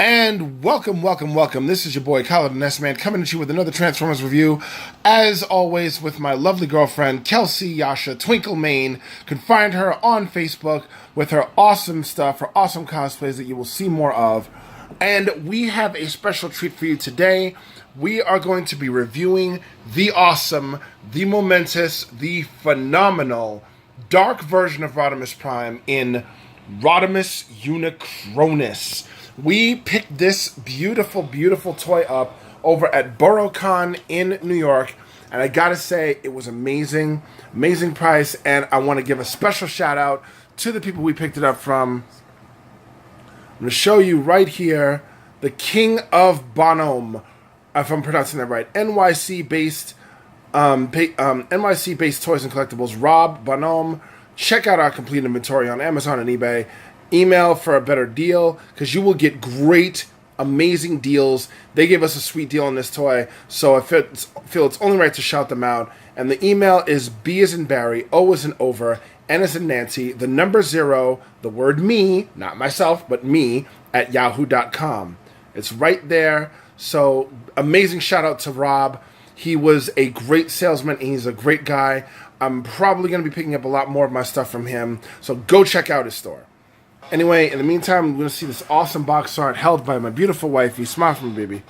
And welcome. This is your boy, Kyle the NESMAN, coming at you with another Transformers review. As always, with my lovely girlfriend, Kelsey Yasha Twinklemane. You can find her on Facebook with her awesome stuff, her awesome cosplays that you will see more of. And we have a special treat for you today. We are going to be reviewing the awesome, the momentous, the phenomenal dark version of Rodimus Prime in Rodimus Unicronus. We picked this beautiful toy up over at BoroCon in New York, and I gotta say, it was amazing price, and I want to give a special shout out to the people we picked it up from. I'm going to show you right here, the King of Bonome, if I'm pronouncing that right, NYC-based NYC-based toys and collectibles, Rob Bonome. Check out our complete inventory on Amazon and eBay. Email for a better deal, because you will get great, amazing deals. They gave us a sweet deal on this toy, so I feel it's only right to shout them out. And the email is B as in Barry, O as in over, N as in Nancy, the number 0, the word me, not myself, but me, at yahoo.com. It's right there. So amazing shout out to Rob. He was a great salesman, and he's a great guy. I'm probably going to be picking up a lot more of my stuff from him, so go check out his store. Anyway, in the meantime, we're going to see this awesome box art held by my beautiful wifey. Smile for me, baby.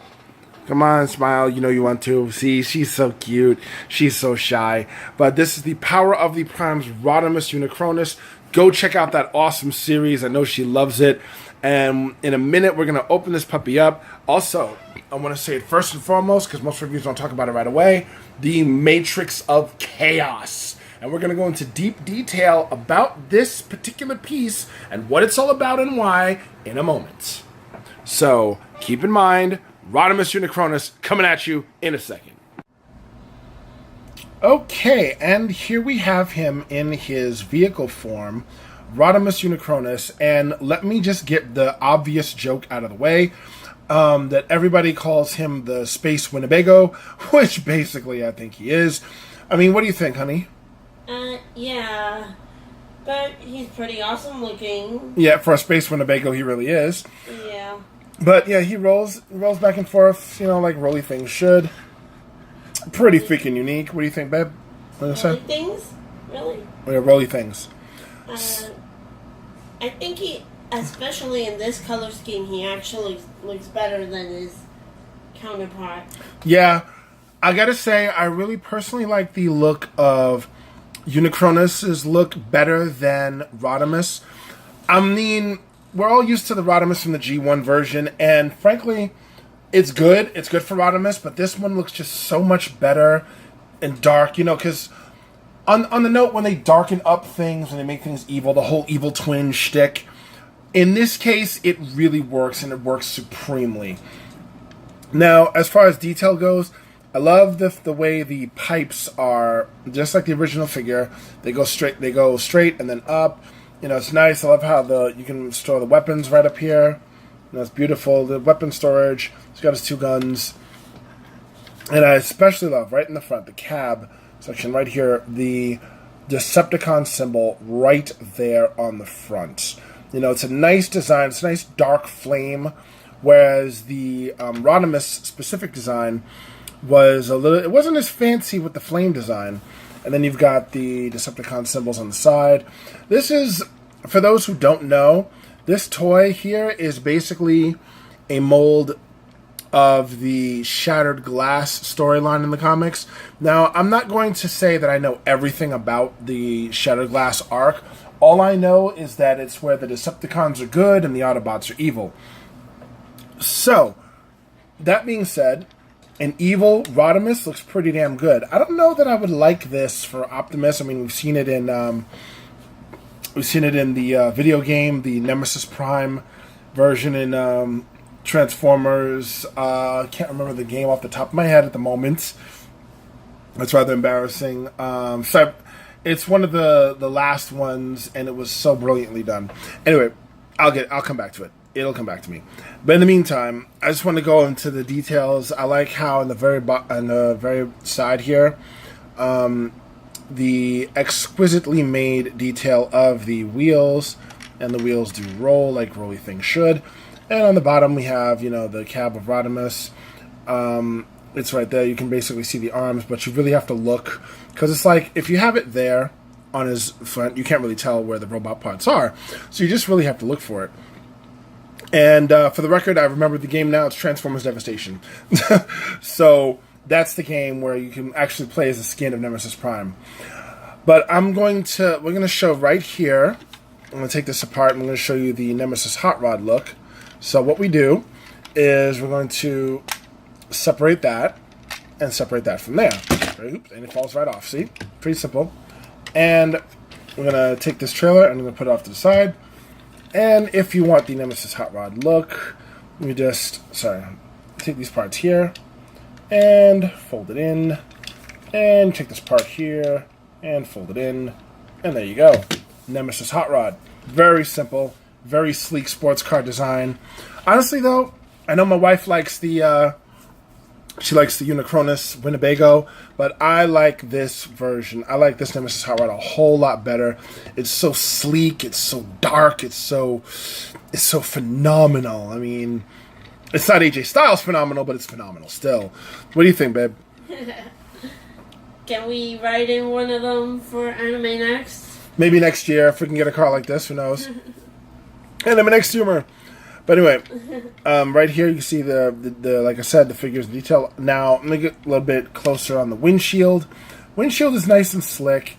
Come on, smile. You know you want to. See, she's so cute. She's so shy. But this is the Power of the Prime's Rodimus Unicronus. Go check out that awesome series. I know she loves it. And in a minute, we're going to open this puppy up. Also, I want to say it first and foremost, because most reviews don't talk about it right away, the Matrix of Chaos. And we're going to go into deep detail about this particular piece and what it's all about and why in a moment. So, keep in mind, Rodimus Unicronus coming at you in a second. Okay, and here we have him in his vehicle form, Rodimus Unicronus, and let me just get the obvious joke out of the way, that everybody calls him the Space Winnebago, which basically I think he is. I mean, what do you think, honey? Yeah, but he's pretty awesome looking. Yeah, for a Space Winnebago, he really is. Yeah. But yeah, he rolls back and forth, you know, like rolly things should. Pretty freaking unique. What do you think, babe? Rolly things? Really? Yeah, rolly things. I think he, especially in this color scheme, he actually looks better than his counterpart. Yeah, I gotta say, I really personally like the look of Unicronus's look better than Rodimus. I mean, we're all used to the Rodimus from the G1 version, and frankly, it's good. It's good for Rodimus, but this one looks just so much better and dark, you know, because on the note, when they darken up things, when they make things evil, the whole evil twin shtick, in this case, it really works, and it works supremely. Now, as far as detail goes, I love the way the pipes are just like the original figure. They go straight and then up. You know, it's nice. I love how you can store the weapons right up here. You know, it's beautiful. The weapon storage. He's got his 2 guns. And I especially love right in the front, the cab section right here, the Decepticon symbol right there on the front. You know, it's a nice design. It's a nice dark flame, whereas the Rodimus specific design was it wasn't as fancy with the flame design. And then you've got the Decepticon symbols on the side. This is, for those who don't know, this toy here is basically a mold of the Shattered Glass storyline in the comics. Now, I'm not going to say that I know everything about the Shattered Glass arc. All I know is that it's where the Decepticons are good and the Autobots are evil. So, that being said, an evil Rodimus looks pretty damn good. I don't know that I would like this for Optimus. I mean, we've seen it in the video game, the Nemesis Prime version in Transformers. I can't remember the game off the top of my head at the moment. That's rather embarrassing. So it's one of the last ones, and it was so brilliantly done. Anyway, I'll come back to it. It'll come back to me. But in the meantime, I just want to go into the details. I like how on the very side here, the exquisitely made detail of the wheels, and the wheels do roll like rolly things should. And on the bottom we have, you know, the cab of Rodimus. It's right there. You can basically see the arms, but you really have to look, because it's like if you have it there on his front, you can't really tell where the robot parts are. So you just really have to look for it. And for the record, I remember the game now. It's Transformers Devastation. So that's the game where you can actually play as the skin of Nemesis Prime. But we're going to show right here. I'm going to take this apart. I'm going to show you the Nemesis Hot Rod look. So what we do is we're going to separate that and separate that from there. Oops, and it falls right off. See? Pretty simple. And we're going to take this trailer and I'm going to put it off to the side. And if you want the Nemesis Hot Rod look, we just, take these parts here and fold it in. And take this part here and fold it in. And there you go. Nemesis Hot Rod. Very simple, very sleek sports car design. Honestly, though, I know my wife likes the Unicronus Winnebago, but I like this version. I like this Nemesis Hot Rod a whole lot better. It's so sleek, it's so dark, it's so phenomenal. I mean, it's not AJ Styles phenomenal, but it's phenomenal still. What do you think, babe? Can we ride in one of them for Anime Next? Maybe next year, if we can get a car like this, who knows? Anime Next humor. But anyway, right here you can see the like I said, the figures in detail. Now, let me get a little bit closer on the windshield. Windshield is nice and slick,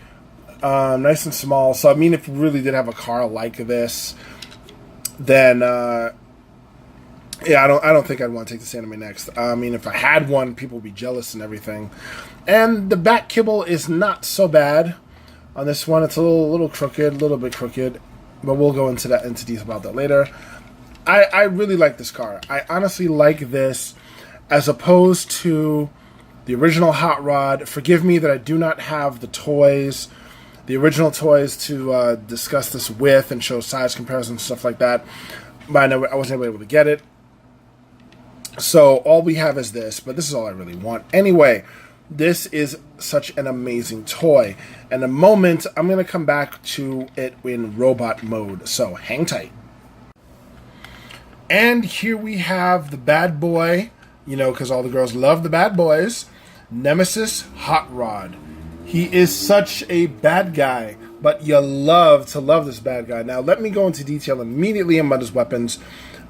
nice and small. So, I mean, if you really did have a car like this, then, yeah, I don't think I'd want to take this Anime Next. I mean, if I had one, people would be jealous and everything. And the back kibble is not so bad on this one. It's a little crooked, a little bit crooked, but we'll go into detail about that later. I really like this car. I honestly like this as opposed to the original Hot Rod. Forgive me that I do not have the toys, the original toys to discuss this with and show size comparisons and stuff like that. But I wasn't able to get it. So all we have is this, but this is all I really want. Anyway, this is such an amazing toy. In a moment, I'm going to come back to it in robot mode. So hang tight. And here we have the bad boy, you know, because all the girls love the bad boys, Nemesis Hot Rod. He is such a bad guy, but you love to love this bad guy. Now, let me go into detail immediately about his weapons.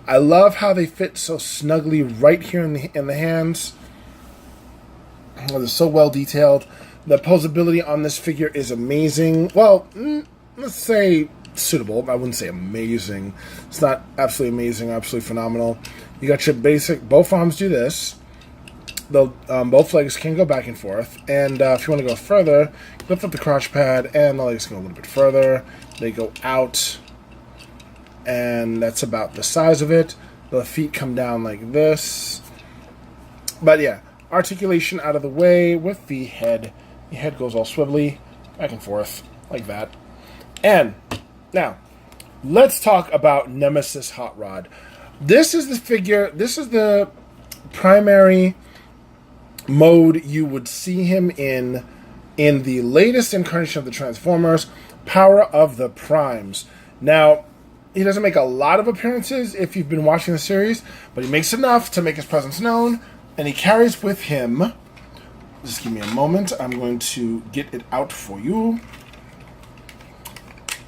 I love how they fit so snugly right here in the hands. Oh, they're so well detailed. The posability on this figure is amazing. Well, let's say suitable. I wouldn't say amazing. It's not absolutely amazing, absolutely phenomenal. You got your basic, both arms do this. Both legs can go back and forth. And if you want to go further, lift up the crotch pad and the legs can go a little bit further. They go out. And that's about the size of it. The feet come down like this. But yeah, articulation out of the way with the head. The head goes all swivelly, back and forth, like that. And now, let's talk about Nemesis Hot Rod. This is the figure, this is the primary mode you would see him in the latest incarnation of the Transformers, Power of the Primes. Now, he doesn't make a lot of appearances if you've been watching the series, but he makes enough to make his presence known, and he carries with him, just give me a moment, I'm going to get it out for you.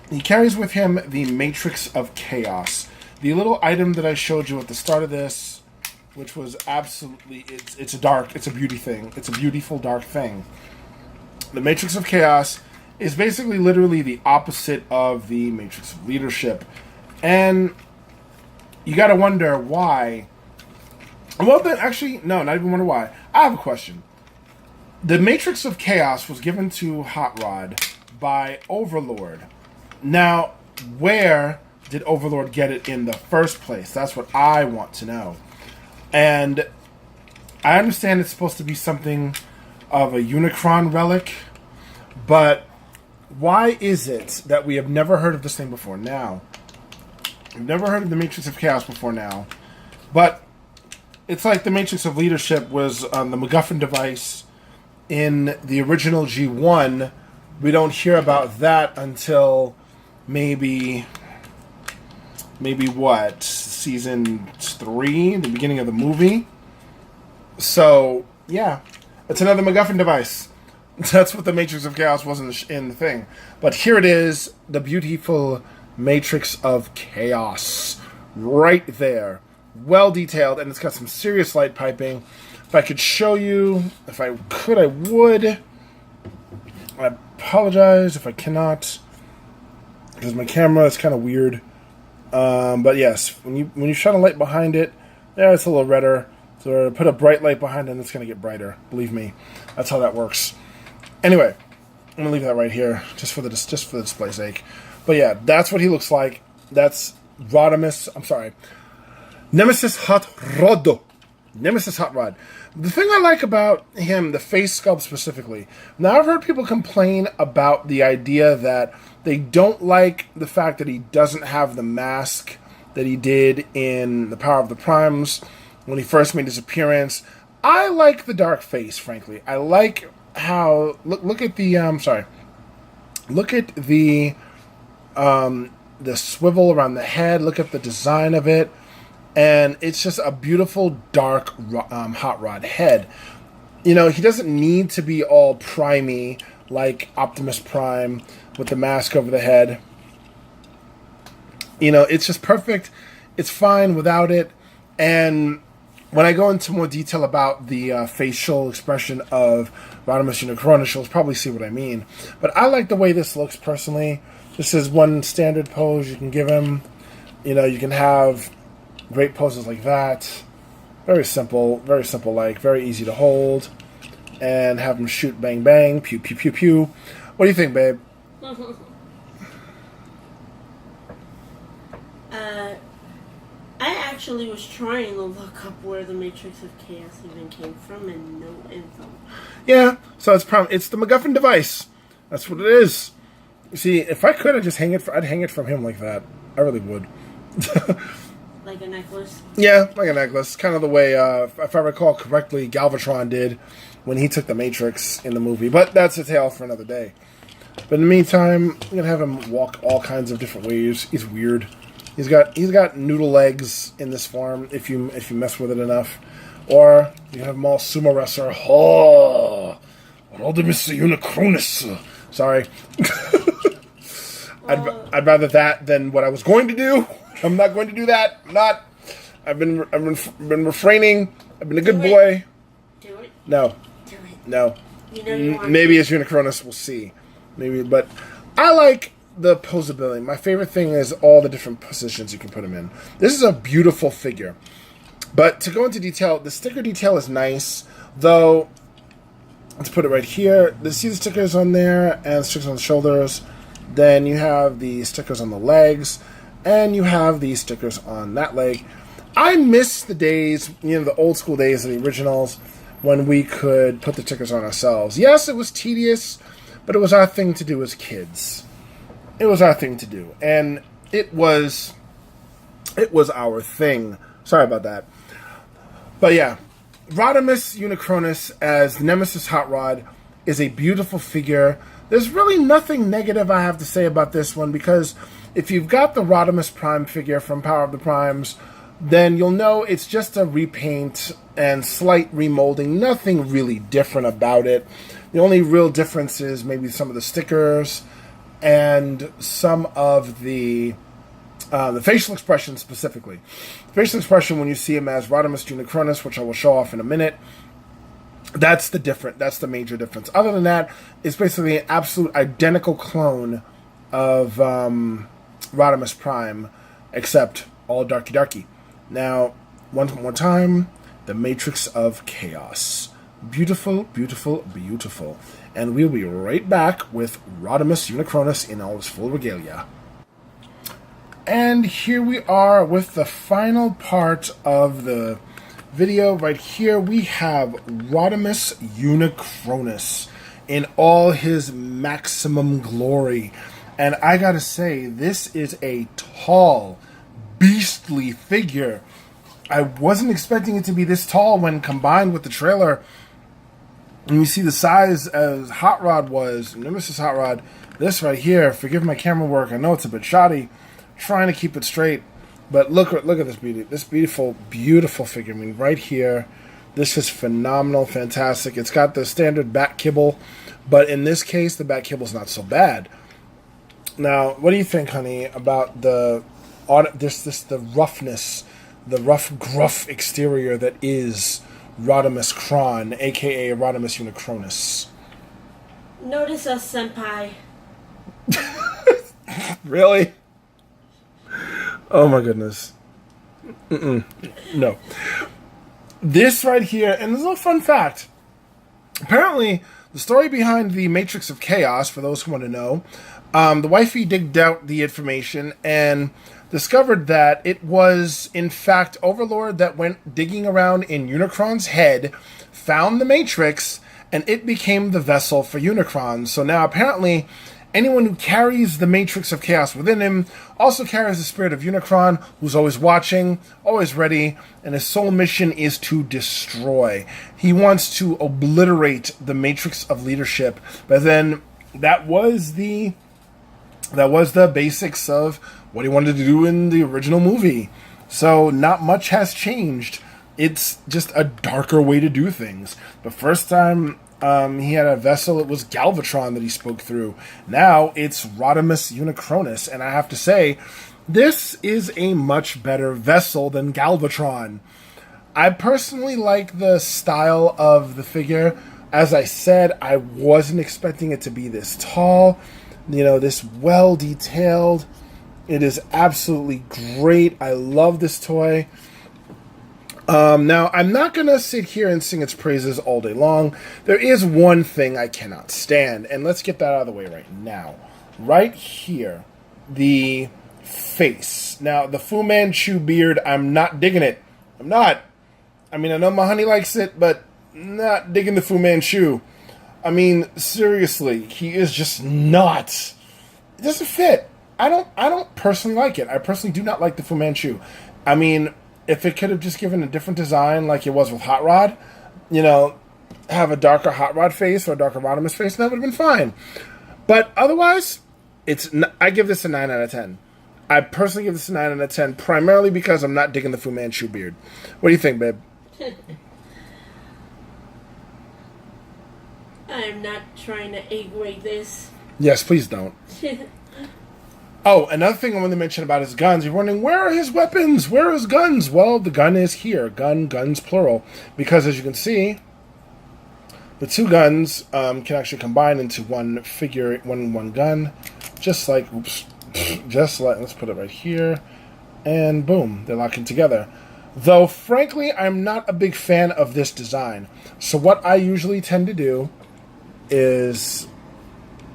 He carries with him the Matrix of Chaos. The little item that I showed you at the start of this, which was absolutely, it's a beauty thing. It's a beautiful dark thing. The Matrix of Chaos is basically literally the opposite of the Matrix of Leadership. And you gotta wonder why. Well, then, actually, no, not even wonder why. I have a question. The Matrix of Chaos was given to Hot Rod by Overlord. Now, where did Overlord get it in the first place? That's what I want to know. And I understand it's supposed to be something of a Unicron relic, but why is it that we have never heard of this thing before now? We've never heard of the Matrix of Chaos before now, but it's like the Matrix of Leadership was the MacGuffin device in the original G1. We don't hear about that until maybe what? season 3, the beginning of the movie. So, yeah. It's another MacGuffin device. That's what the Matrix of Chaos was in the thing. But here it is, the beautiful Matrix of Chaos. Right there. Well detailed, and it's got some serious light piping. If I could show you, if I could, I would. I apologize if I cannot, because my camera is kind of weird. But yes, when you shine a light behind it, there it's a little redder. So put a bright light behind it, and it's going to get brighter. Believe me, that's how that works. Anyway, I'm gonna leave that right here, just for the display's sake. But yeah, that's what he looks like. That's Rodimus. I'm sorry, Nemesis Hot Rod. Nemesis Hot Rod. The thing I like about him, the face sculpt specifically. Now I've heard people complain about the idea that they don't like the fact that he doesn't have the mask that he did in The Power of the Primes when he first made his appearance. I like the dark face, frankly. I like how look at the look at the swivel around the head. Look at the design of it, and it's just a beautiful dark hot rod head. You know, he doesn't need to be all primey like Optimus Prime with the mask over the head. You know, it's just perfect. It's fine without it. And when I go into more detail about the facial expression of Rodimus Unicronus, you'll probably see what I mean. But I like the way this looks personally. This is one standard pose you can give him. You know, you can have great poses like that. Very simple, like, very easy to hold. And have him shoot bang bang, pew pew pew pew. What do you think, babe? I actually was trying to look up where the Matrix of Chaos even came from, and no info. Yeah, so it's the MacGuffin device. That's what it is. You see, if I could, I'd hang it from him like that. I really would. Like a necklace? Yeah, like a necklace. Kind of the way, if I recall correctly, Galvatron did when he took the Matrix in the movie. But that's a tale for another day. But in the meantime, I'm gonna have him walk all kinds of different ways. He's weird. He's got noodle legs in this form if you mess with it enough, or you have him all sumo wrestler. Oh, Rodimus Unicronus. Sorry, I'd rather that than what I was going to do. I'm not going to do that. I'm not. I've been refraining. I've been a good boy. Do it. No. Do it. No. You know you want Maybe as Unicronus, we'll see. Maybe, but I like the posability. My favorite thing is all the different positions you can put him in. This is a beautiful figure. But to go into detail, the sticker detail is nice, though. Let's put it right here. See the stickers on there and the stickers on the shoulders. Then you have the stickers on the legs, and you have the stickers on that leg. I miss the days, the old school days of the originals, when we could put the stickers on ourselves. Yes, it was tedious, but it was our thing to do as kids. It was our thing to do, and it was our thing. Sorry about that. But yeah, Rodimus Unicronus as Nemesis Hot Rod is a beautiful figure. There's really nothing negative I have to say about this one, because if you've got the Rodimus Prime figure from Power of the Primes, then you'll know it's just a repaint and slight remolding. Nothing really different about it. The only real difference is maybe some of the stickers and some of the facial expression specifically. Facial expression when you see him as Rodimus Unicronus, which I will show off in a minute, that's the major difference. Other than that, it's basically an absolute identical clone of Rodimus Prime, except all darky. Now, one more time, the Matrix of Chaos. Beautiful, beautiful, beautiful. And we'll be right back with Rodimus Unicronus in all his full regalia. And here we are with the final part of the video. Right here we have Rodimus Unicronus in all his maximum glory. And I gotta say, this is a tall, beastly figure. I wasn't expecting it to be this tall when combined with the trailer. And you see the size as Hot Rod was, Nemesis Hot Rod. This right here, forgive my camera work, I know it's a bit shoddy. Trying to keep it straight. But look at this beauty, this beautiful figure. I mean, right here, this is phenomenal, fantastic. It's got the standard back kibble, but in this case, the back kibble's not so bad. Now, what do you think, honey, about the roughness, the rough, gruff exterior that is Rodimus Cron, aka Rodimus Unicronus? Notice us, senpai. Really? Oh my goodness. No. This right here, and this is a fun fact. Apparently, the story behind the Matrix of Chaos, for those who want to know, the wifey digged out the information and discovered that it was, in fact, Overlord that went digging around in Unicron's head, found the Matrix, and it became the vessel for Unicron. So now, apparently, anyone who carries the Matrix of Chaos within him also carries the spirit of Unicron, who's always watching, always ready, and his sole mission is to destroy. He wants to obliterate the Matrix of leadership, but then that was the basics of what he wanted to do in the original movie. So not much has changed. It's just a darker way to do things. The first time he had a vessel, it was Galvatron that he spoke through. Now it's Rodimus Unicronus, and I have to say, this is a much better vessel than Galvatron. I personally like the style of the figure. As I said, I wasn't expecting it to be this tall, this well detailed. It is absolutely great. I love this toy. Now, I'm not going to sit here and sing its praises all day long. There is one thing I cannot stand, and let's get that out of the way right now. Right here, the face. Now, the Fu Manchu beard, I'm not digging it. I'm not. I mean, I know my honey likes it, but not digging the Fu Manchu. I mean, seriously, he is just not. It doesn't fit. I don't personally like it. I personally do not like the Fu Manchu. I mean, if it could have just given a different design like it was with Hot Rod, have a darker Hot Rod face or a darker Rodimus face, that would have been fine. But otherwise, I give this a 9 out of 10. I personally give this a 9 out of 10, primarily because I'm not digging the Fu Manchu beard. What do you think, babe? I'm not trying to egg-weight this. Yes, please don't. Oh, another thing I wanted to mention about his guns. You're wondering, where are his weapons? Where are his guns? Well, the gun is here. Guns plural. Because as you can see, the two guns can actually combine into one figure, one gun. Just like, let's put it right here. And boom, they're locking together. Though, frankly, I'm not a big fan of this design. So what I usually tend to do is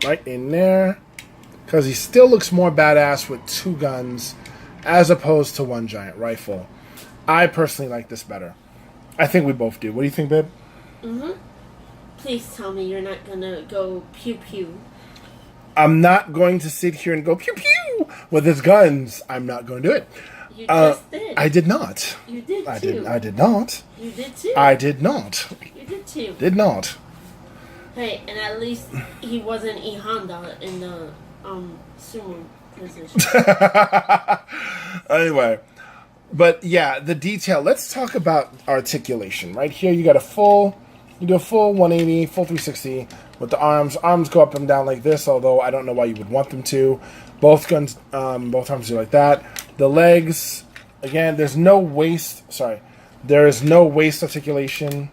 right in there, because he still looks more badass with two guns as opposed to one giant rifle. I personally like this better. I think we both do. What do you think, babe? Mm-hmm. Please tell me you're not going to go pew-pew. I'm not going to sit here and go pew-pew with his guns. I'm not going to do it. You just did. I did not. You did, too. I did not. You did, too. I did not. You did, too. Did not. Hey, and at least he wasn't E Honda in the sumo position. Anyway, but yeah, the detail. Let's talk about articulation. Right here, you do a full 180, full 360 with the arms. Arms go up and down like this, although I don't know why you would want them to. Both arms do like that. The legs, again, there is no waist articulation,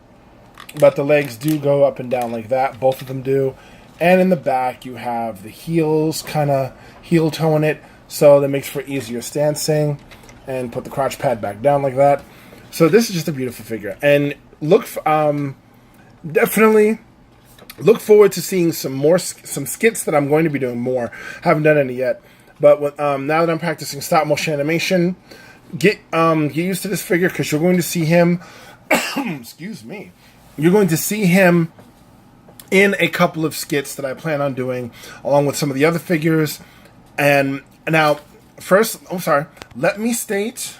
but the legs do go up and down like that. Both of them do. And in the back, you have the heels, kind of heel tone it, so that makes for easier stancing, and put the crotch pad back down like that. So this is just a beautiful figure. And definitely look forward to seeing some skits that I'm going to be doing more. Haven't done any yet. But now that I'm practicing stop motion animation, get used to this figure, because you're going to see him, excuse me, you're going to see him in a couple of skits that I plan on doing, along with some of the other figures. And now, first, let me state,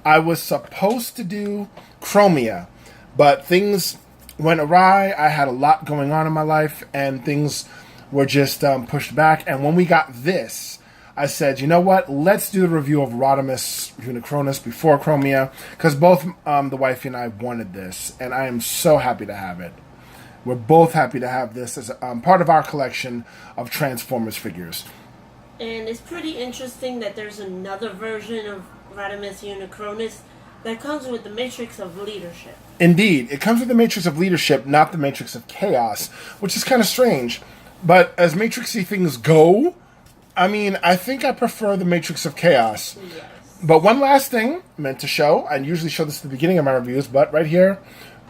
I was supposed to do Chromia, but things went awry. I had a lot going on in my life, and things were just pushed back. And when we got this, I said, you know what? Let's do the review of Rodimus Unicronus before Chromia, because both the wifey and I wanted this, and I am so happy to have it. We're both happy to have this as part of our collection of Transformers figures. And it's pretty interesting that there's another version of Rodimus Unicronus that comes with the Matrix of Leadership. Indeed, it comes with the Matrix of Leadership, not the Matrix of Chaos, which is kind of strange. But as Matrixy things go, I mean, I think I prefer the Matrix of Chaos. Yes. But one last thing I meant to show, I usually show this at the beginning of my reviews, but right here,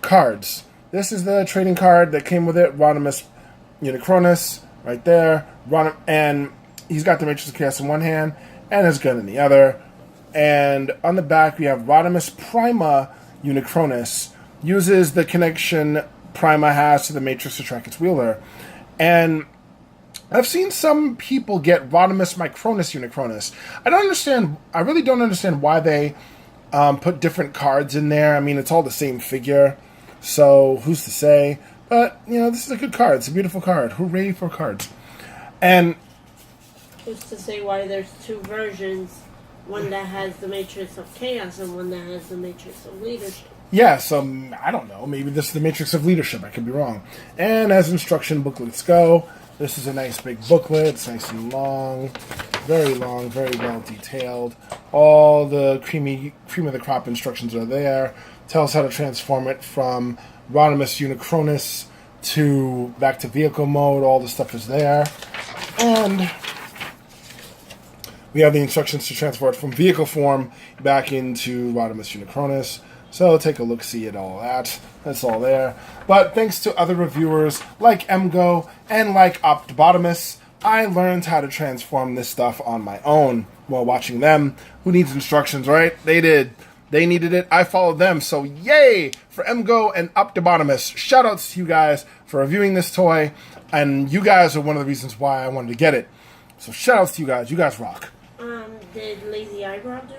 cards. This is the trading card that came with it, Rodimus Unicronus, right there. And he's got the Matrix of Chaos in one hand, and his gun in the other. And on the back, we have Rodimus Prima Unicronus. Uses the connection Prima has to the Matrix to track its wielder. And I've seen some people get Rodimus Micronus Unicronus. I really don't understand why they put different cards in there. I mean, it's all the same figure, so who's to say? But, you know, this is a good card. It's a beautiful card. Hooray for cards. And who's to say why there's two versions, one that has the Matrix of Chaos and one that has the Matrix of Leadership? yeah, so I don't know. Maybe this is the Matrix of Leadership. I could be wrong. And as instruction booklets go, this is a nice big booklet. It's nice and long, very well detailed. All the cream of the crop instructions are there. Tells how to transform it from Rodimus Unicronus to back to vehicle mode. All the stuff is there. And we have the instructions to transfer it from vehicle form back into Rodimus Unicronus. So take a look-see at all that. That's all there. But thanks to other reviewers like MGO and like Optibotimus, I learned how to transform this stuff on my own while watching them. Who needs instructions, right? They did. They needed it. I followed them. So yay for MGO and Optibotimus. Shoutouts to you guys for reviewing this toy. And you guys are one of the reasons why I wanted to get it. So shoutouts to you guys. You guys rock. Did Lazy Eyebrow do?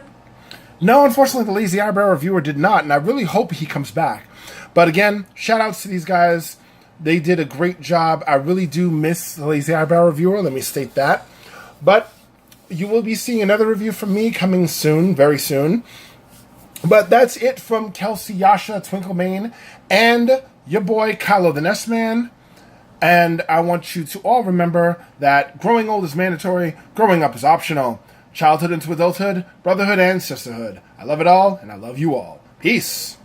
No, unfortunately, the Lazy Eyebrow reviewer did not, and I really hope he comes back. But again, shout-outs to these guys. They did a great job. I really do miss the Lazy Eyebrow reviewer, let me state that. But you will be seeing another review from me coming soon, very soon. But that's it from Kelsey, Yasha, Twinklemane, and your boy, Kylo the NESMAN. And I want you to all remember that growing old is mandatory, growing up is optional. Childhood into adulthood, brotherhood and sisterhood. I love it all, and I love you all. Peace.